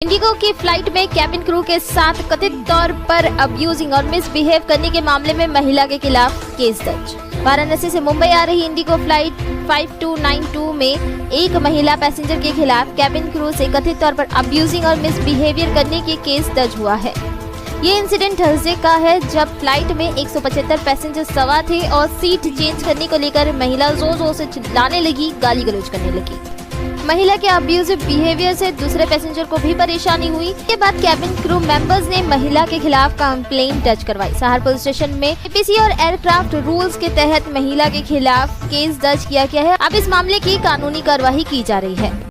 Indigo की flight में cabin crew के साथ कथित तौर पर अब्यूजिंग और मिसबिहेव करने के मामले में महिला के खिलाफ केस दर्ज। वाराणसी से मुंबई आ रही इंडिगो फ्लाइट 5292 में एक महिला पैसेंजर के खिलाफ कैबिन क्रू से कथित तौर पर अब्यूजिंग और मिसबिहेवियर करने के केस दर्ज हुआ है। ये इंसिडेंट थर्सडे का है, जब फ्लाइट में 175 पैसेंजर सवार थे और सीट चेंज करने को लेकर महिला जोर-जोर से चिल्लाने लगी, गाली गलौज करने लगी। महिला के अब्यूजिव बिहेवियर से दूसरे पैसेंजर को भी परेशानी हुई। इसके बाद कैबिन क्रू मेंबर्स ने महिला के खिलाफ कंप्लेंट दर्ज करवाई। सहार पुलिस स्टेशन में एपीसी और एयरक्राफ्ट रूल्स के तहत महिला के खिलाफ केस दर्ज किया गया है। अब इस मामले की कानूनी कार्रवाई की जा रही है।